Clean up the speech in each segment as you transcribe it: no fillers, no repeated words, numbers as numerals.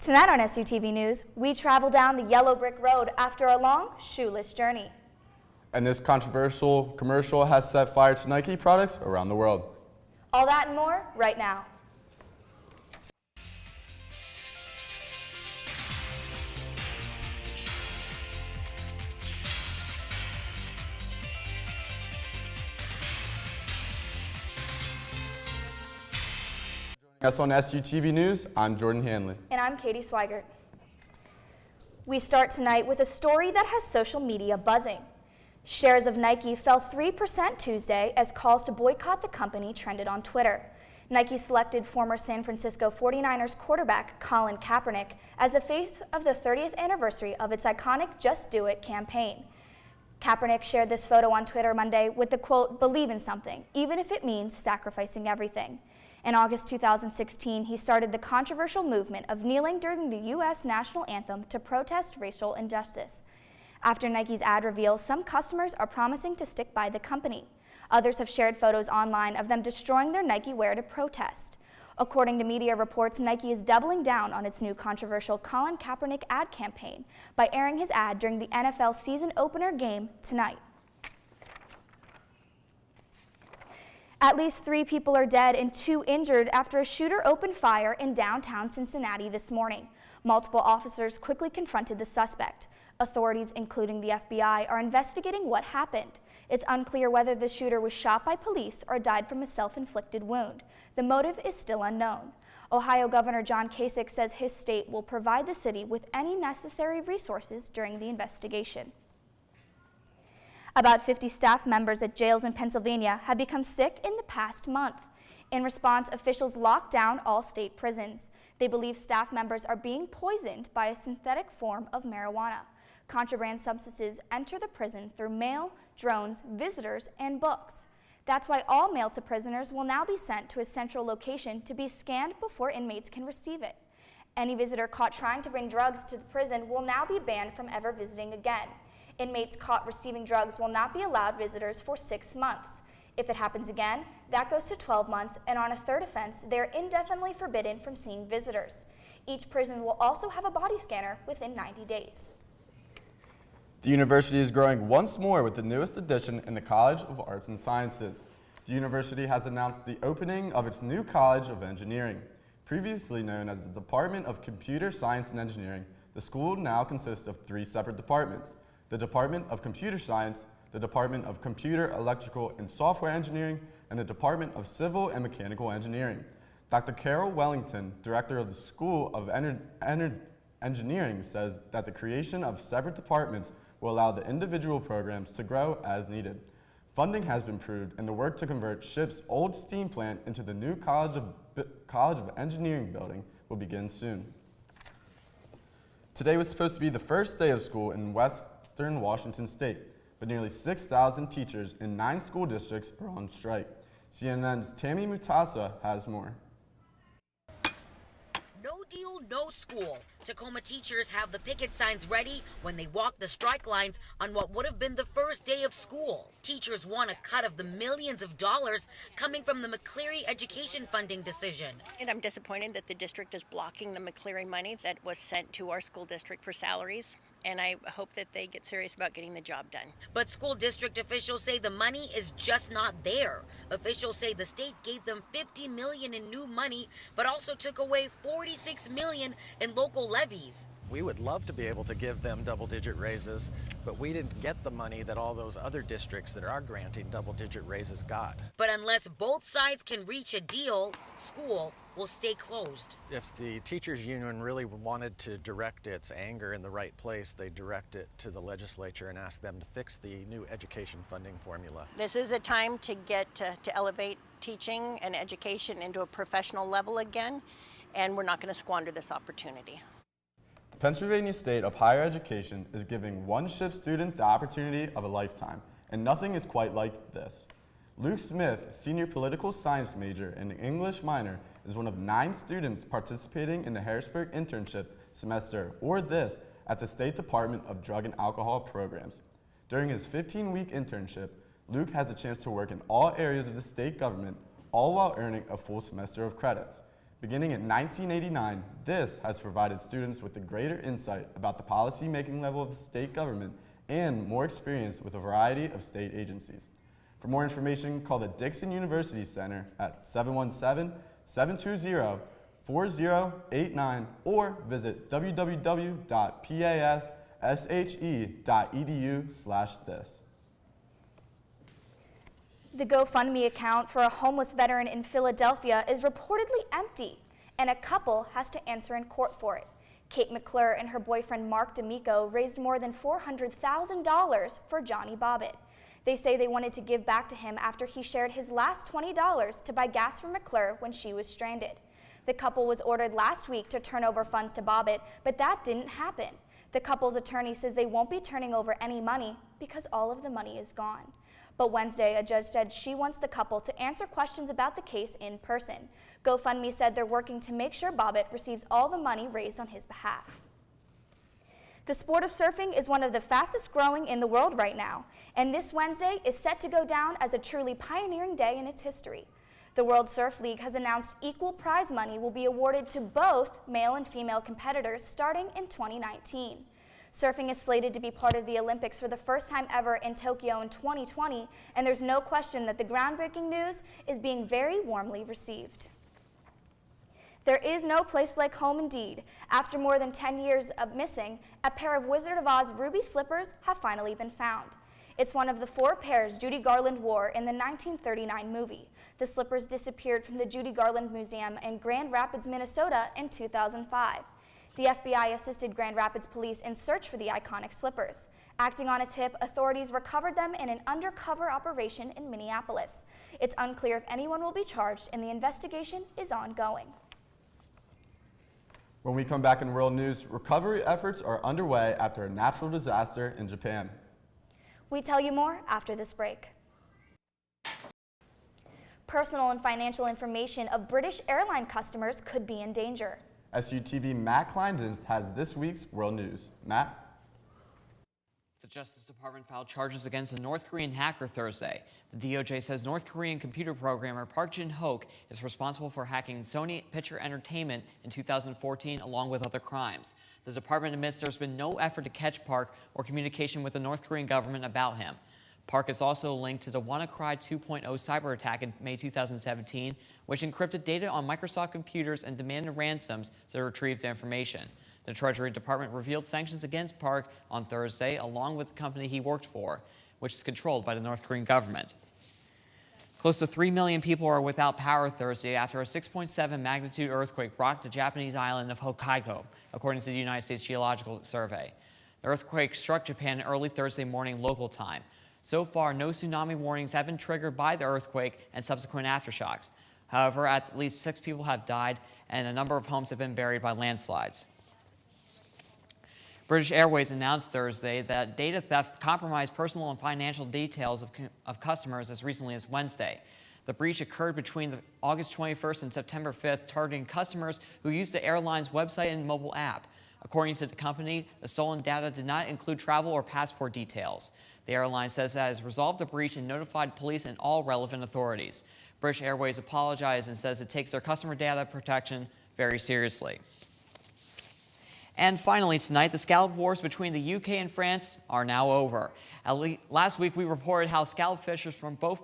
Tonight on SUTV News, we travel down the yellow brick road after a long, shoeless journey. And this controversial commercial has set fire to Nike products around the world. All that and more right now. Joining us on SUTV News, I'm Jordan Hanley. And I'm Katie Swigert. We start tonight with a story that has social media buzzing. Shares of Nike fell 3% Tuesday as calls to boycott the company trended on Twitter. Nike selected former San Francisco 49ers quarterback Colin Kaepernick as the face of the 30th anniversary of its iconic Just Do It campaign. Kaepernick shared this photo on Twitter Monday with the quote, "Believe in something, even if it means sacrificing everything." In August 2016, he started the controversial movement of kneeling during the U.S. national anthem to protest racial injustice. After Nike's ad reveal, some customers are promising to stick by the company. Others have shared photos online of them destroying their Nike wear to protest. According to media reports, Nike is doubling down on its new controversial Colin Kaepernick ad campaign by airing his ad during the NFL season opener game tonight. At least 3 people are dead and 2 injured after a shooter opened fire in downtown Cincinnati this morning. Multiple officers quickly confronted the suspect. Authorities, including the FBI, are investigating what happened. It's unclear whether the shooter was shot by police or died from a self-inflicted wound. The motive is still unknown. Ohio Governor John Kasich says his state will provide the city with any necessary resources during the investigation. About 50 staff members at jails in Pennsylvania have become sick in the past month. In response, officials locked down all state prisons. They believe staff members are being poisoned by a synthetic form of marijuana. Contraband substances enter the prison through mail, drones, visitors, and books. That's why all mail to prisoners will now be sent to a central location to be scanned before inmates can receive it. Any visitor caught trying to bring drugs to the prison will now be banned from ever visiting again. Inmates caught receiving drugs will not be allowed visitors for 6 months. If it happens again, that goes to 12 months, and on a third offense, they are indefinitely forbidden from seeing visitors. Each prison will also have a body scanner within 90 days. The university is growing once more with the newest addition in the College of Arts and Sciences. The university has announced the opening of its new College of Engineering. Previously known as the Department of Computer Science and Engineering, the school now consists of 3 separate departments: the Department of Computer Science, the Department of Computer, Electrical, and Software Engineering, and the Department of Civil and Mechanical Engineering. Dr. Carol Wellington, director of the School of Engineering, says that the creation of separate departments will allow the individual programs to grow as needed. Funding has been approved, and the work to convert SHIP's old steam plant into the new College of Engineering building will begin soon. Today was supposed to be the first day of school in Western Washington State, but nearly 6,000 teachers in 9 school districts are on strike. CNN's Tammy Mutasa has more. No deal, no school. Tacoma teachers have the picket signs ready when they walk the strike lines on what would have been the first day of school. Teachers want a cut of the millions of dollars coming from the McCleary education funding decision. And I'm disappointed that the district is blocking the McCleary money that was sent to our school district for salaries. And I hope that they get serious about getting the job done. But school district officials say the money is just not there. Officials say the state gave them $50 million in new money, but also took away $46 million in local levies. We would love to be able to give them double-digit raises, but we didn't get the money that all those other districts that are granting double-digit raises got. But unless both sides can reach a deal, school will stay closed. If the teachers union really wanted to direct its anger in the right place, they direct it to the legislature and ask them to fix the new education funding formula. This is a time to get to elevate teaching and education into a professional level again, and we're not going to squander this opportunity. The Pennsylvania State of Higher Education is giving one SHIP student the opportunity of a lifetime, and nothing is quite like this. Luke Smith, senior political science major and English minor, is one of 9 students participating in the Harrisburg internship semester, or this, at the State Department of Drug and Alcohol Programs. During his 15-week internship, Luke has a chance to work in all areas of the state government, all while earning a full semester of credits. Beginning in 1989, this has provided students with a greater insight about the policy-making level of the state government and more experience with a variety of state agencies. For more information, call the Dixon University Center at 717-720-4089 or visit www.passhe.edu/this. The GoFundMe account for a homeless veteran in Philadelphia is reportedly empty, and a couple has to answer in court for it. Kate McClure and her boyfriend Mark D'Amico raised more than $400,000 for Johnny Bobbitt. They say they wanted to give back to him after he shared his last $20 to buy gas for McClure when she was stranded. The couple was ordered last week to turn over funds to Bobbitt, but that didn't happen. The couple's attorney says they won't be turning over any money because all of the money is gone. But Wednesday, a judge said she wants the couple to answer questions about the case in person. GoFundMe said they're working to make sure Bobbitt receives all the money raised on his behalf. The sport of surfing is one of the fastest growing in the world right now, and this Wednesday is set to go down as a truly pioneering day in its history. The World Surf League has announced equal prize money will be awarded to both male and female competitors starting in 2019. Surfing is slated to be part of the Olympics for the first time ever in Tokyo in 2020, and there's no question that the groundbreaking news is being very warmly received. There is no place like home indeed. After more than 10 years of missing, a pair of Wizard of Oz ruby slippers have finally been found. It's one of the 4 pairs Judy Garland wore in the 1939 movie. The slippers disappeared from the Judy Garland Museum in Grand Rapids, Minnesota in 2005. The FBI assisted Grand Rapids police in search for the iconic slippers. Acting on a tip, authorities recovered them in an undercover operation in Minneapolis. It's unclear if anyone will be charged, and the investigation is ongoing. When we come back in world news, recovery efforts are underway after a natural disaster in Japan. We tell you more after this break. Personal and financial information of British airline customers could be in danger. SUTV Matt Kleindens has this week's world news. Matt? The Justice Department filed charges against a North Korean hacker Thursday. The DOJ says North Korean computer programmer Park Jin-hook is responsible for hacking Sony Picture Entertainment in 2014, along with other crimes. The department admits there's been no effort to catch Park or communication with the North Korean government about him. Park is also linked to the WannaCry 2.0 cyber attack in May 2017, which encrypted data on Microsoft computers and demanded ransoms to retrieve the information. The Treasury Department revealed sanctions against Park on Thursday, along with the company he worked for, which is controlled by the North Korean government. Close to 3 million people are without power Thursday after a 6.7 magnitude earthquake rocked the Japanese island of Hokkaido, according to the United States Geological Survey. The earthquake struck Japan early Thursday morning local time. So far, no tsunami warnings have been triggered by the earthquake and subsequent aftershocks. However, at least 6 people have died and a number of homes have been buried by landslides. British Airways announced Thursday that data theft compromised personal and financial details of customers as recently as Wednesday. The breach occurred between August 21st and September 5th, targeting customers who used the airline's website and mobile app. According to the company, the stolen data did not include travel or passport details. The airline says it has resolved the breach and notified police and all relevant authorities. British Airways apologized and says it takes their customer data protection very seriously. And finally tonight, the scallop wars between the UK and France are now over. Last week we reported how scallop fishers from both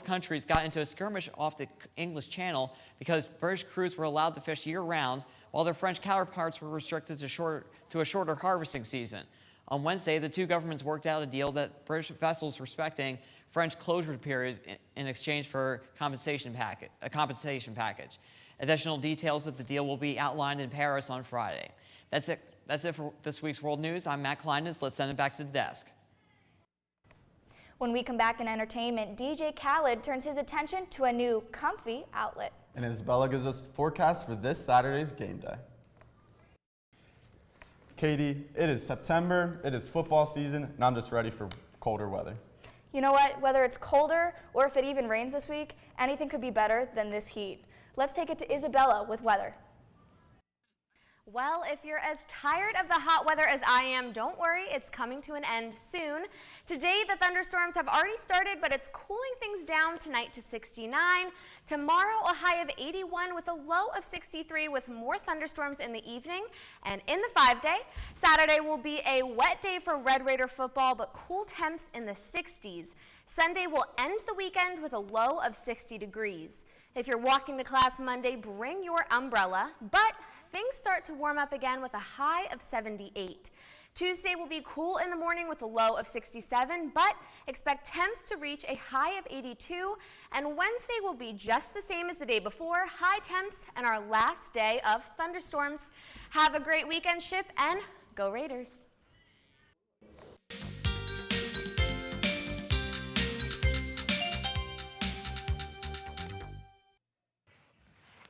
countries got into a skirmish off the English Channel because British crews were allowed to fish year-round, while their French counterparts were restricted to a shorter harvesting season. On Wednesday, the two governments worked out a deal that British vessels respecting French closure period in exchange for a compensation package. Additional details of the deal will be outlined in Paris on Friday. That's it for this week's World News. I'm Matt Kleindens. Let's send it back to the desk. When we come back in entertainment, DJ Khaled turns his attention to a new comfy outlet. And Isabella gives us the forecast for this Saturday's game day. Katie, it is September, it is football season, and I'm just ready for colder weather. You know what? Whether it's colder or if it even rains this week, anything could be better than this heat. Let's take it to Isabella with weather. Well, if you're as tired of the hot weather as I am, don't worry, it's coming to an end soon. Today, the thunderstorms have already started, but it's cooling things down tonight to 69. Tomorrow, a high of 81 with a low of 63 with more thunderstorms in the evening. And in the 5-day, Saturday will be a wet day for Red Raider football, but cool temps in the 60s. Sunday will end the weekend with a low of 60 degrees. If you're walking to class Monday, bring your umbrella, but things start to warm up again with a high of 78. Tuesday will be cool in the morning with a low of 67, but expect temps to reach a high of 82, and Wednesday will be just the same as the day before, high temps and our last day of thunderstorms. Have a great weekend, Ship, and go Raiders!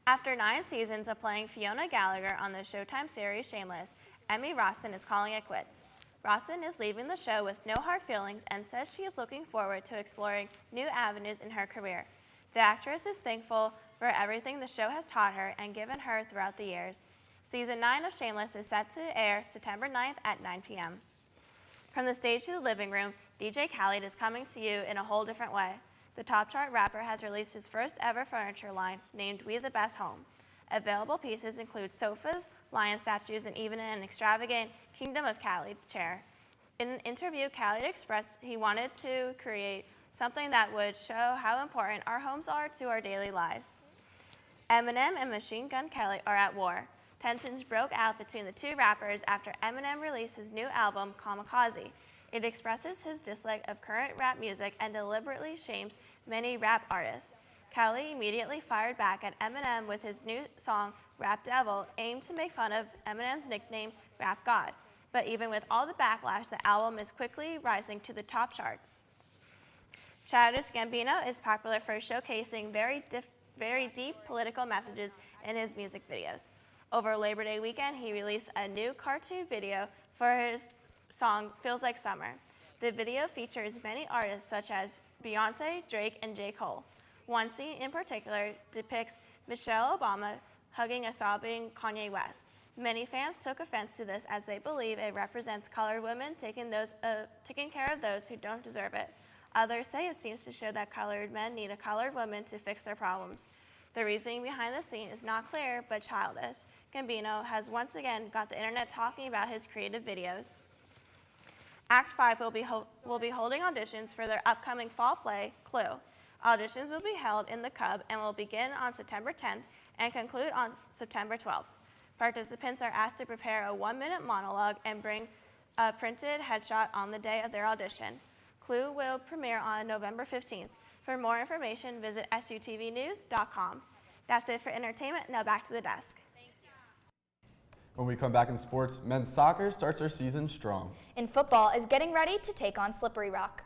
After 9 seasons of playing Fiona Gallagher on the Showtime series Shameless, Emmy Rossum is calling it quits. Rossum is leaving the show with no hard feelings and says she is looking forward to exploring new avenues in her career. The actress is thankful for everything the show has taught her and given her throughout the years. Season 9 of Shameless is set to air September 9th at 9 p.m. From the stage to the living room, DJ Khaled is coming to you in a whole different way. The top chart rapper has released his first ever furniture line named We the Best Home. Available pieces include sofas, lion statues, and even an extravagant Kingdom of Khaled chair. In an interview, Khaled expressed he wanted to create something that would show how important our homes are to our daily lives. Eminem and Machine Gun Kelly are at war. Tensions broke out between the two rappers after Eminem released his new album, Kamikaze. It expresses his dislike of current rap music and deliberately shames many rap artists. Kelly immediately fired back at Eminem with his new song, Rap Devil, aimed to make fun of Eminem's nickname, Rap God. But even with all the backlash, the album is quickly rising to the top charts. Childish Gambino is popular for showcasing very deep political messages in his music videos. Over Labor Day weekend, he released a new cartoon video for his song Feels Like Summer. The video features many artists such as Beyonce, Drake, and J. Cole. One scene in particular depicts Michelle Obama hugging a sobbing Kanye West. Many fans took offense to this as they believe it represents colored women taking care of those who don't deserve it. Others say it seems to show that colored men need a colored woman to fix their problems. The reasoning behind the scene is not clear, but Childish Gambino has once again got the internet talking about his creative videos. Act 5 will be holding auditions for their upcoming fall play, Clue. Auditions will be held in the Cub and will begin on September 10th and conclude on September 12th. Participants are asked to prepare a 1-minute monologue and bring a printed headshot on the day of their audition. Clue will premiere on November 15th. For more information, visit sutvnews.com. That's it for entertainment. Now back to the desk. When we come back in sports, men's soccer starts their season strong. And football is getting ready to take on Slippery Rock.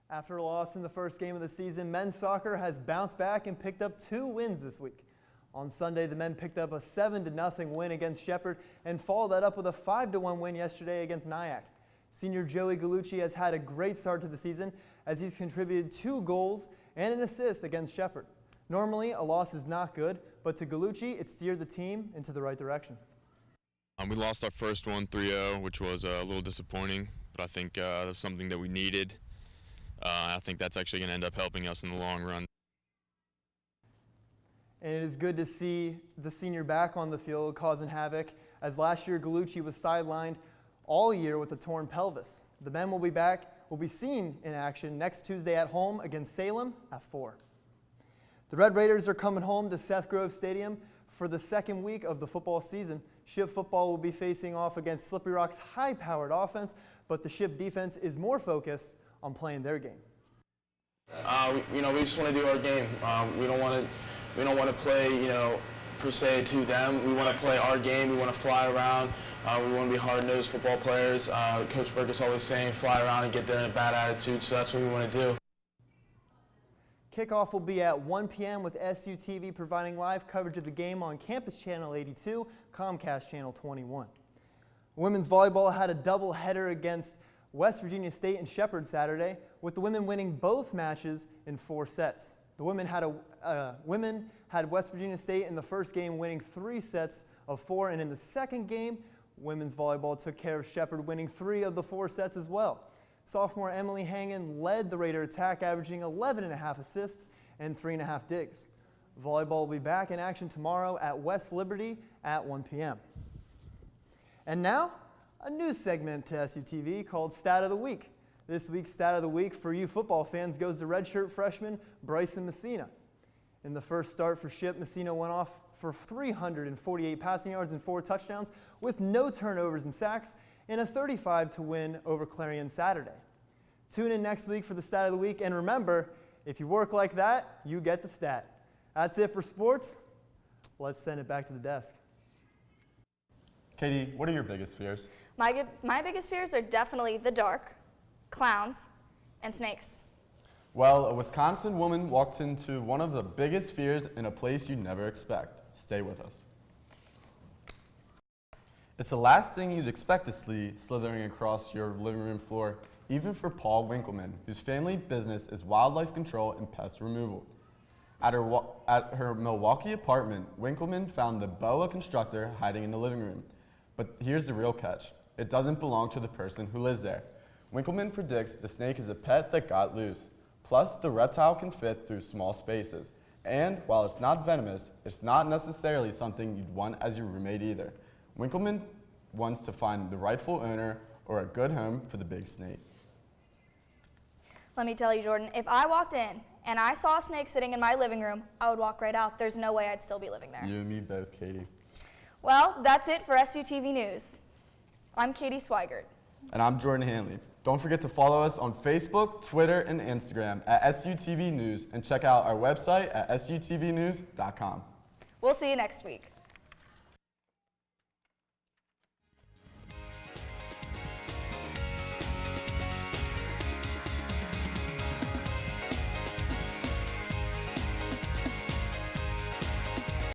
After a loss in the first game of the season, men's soccer has bounced back and picked up 2 wins this week. On Sunday, the men picked up a 7-0 win against Shepherd and followed that up with a 5-1 win yesterday against Nyack. Senior Joey Gallucci has had a great start to the season as he's contributed 2 goals and an assist against Shepherd. Normally, a loss is not good, but to Gallucci, it steered the team into the right direction. We lost our first one 3-0, which was a little disappointing, but I think that was something that we needed. I think that's actually going to end up helping us in the long run. And it is good to see the senior back on the field causing havoc, as last year Gallucci was sidelined all year with a torn pelvis. The men will be seen in action next Tuesday at home against Salem at 4. The Red Raiders are coming home to Seth Grove Stadium for the second week of the football season. Ship football will be facing off against Slippery Rock's high-powered offense, but the Ship defense is more focused on playing their game. We just want to do our game. We don't want to play, per se to them. We want to play our game. We want to fly around. We want to be hard-nosed football players. Coach Burke is always saying fly around and get there in a bad attitude, so that's what we want to do. Kickoff will be at 1 p.m. with SUTV providing live coverage of the game on Campus Channel 82, Comcast Channel 21. Women's volleyball had a doubleheader against West Virginia State and Shepherd Saturday, with the women winning both matches in 4 sets. The women had West Virginia State in the first game winning 3 sets of 4, and in the second game, women's volleyball took care of Shepherd, winning 3 of the 4 sets as well. Sophomore Emily Hangen led the Raider attack, averaging 11.5 assists and 3.5 digs. Volleyball will be back in action tomorrow at West Liberty at 1 p.m. And now, a new segment to SUTV called Stat of the Week. This week's Stat of the Week for you football fans goes to redshirt freshman Bryson Messina. In the first start for Ship, Messina went off for 348 passing yards and 4 touchdowns with no turnovers and sacks in a 35-0 win over Clarion Saturday. Tune in next week for the Stat of the Week, and remember, if you work like that, you get the stat. That's it for sports. Let's send it back to the desk. Katie, what are your biggest fears? My biggest fears are definitely the dark, clowns, and snakes. Well, a Wisconsin woman walked into one of the biggest fears in a place you never expect. Stay with us. It's the last thing you'd expect to see slithering across your living room floor, even for Paul Winkleman, whose family business is wildlife control and pest removal. At her Milwaukee apartment, Winkleman found the boa constrictor hiding in the living room. But here's the real catch. It doesn't belong to the person who lives there. Winkleman predicts the snake is a pet that got loose. Plus, the reptile can fit through small spaces. And while it's not venomous, it's not necessarily something you'd want as your roommate either. Winkleman wants to find the rightful owner or a good home for the big snake. Let me tell you, Jordan, if I walked in and I saw a snake sitting in my living room, I would walk right out. There's no way I'd still be living there. You and me both, Katie. Well, that's it for SUTV News. I'm Katie Swigert. And I'm Jordan Hanley. Don't forget to follow us on Facebook, Twitter, and Instagram at SUTV News, and check out our website at sutvnews.com. We'll see you next week.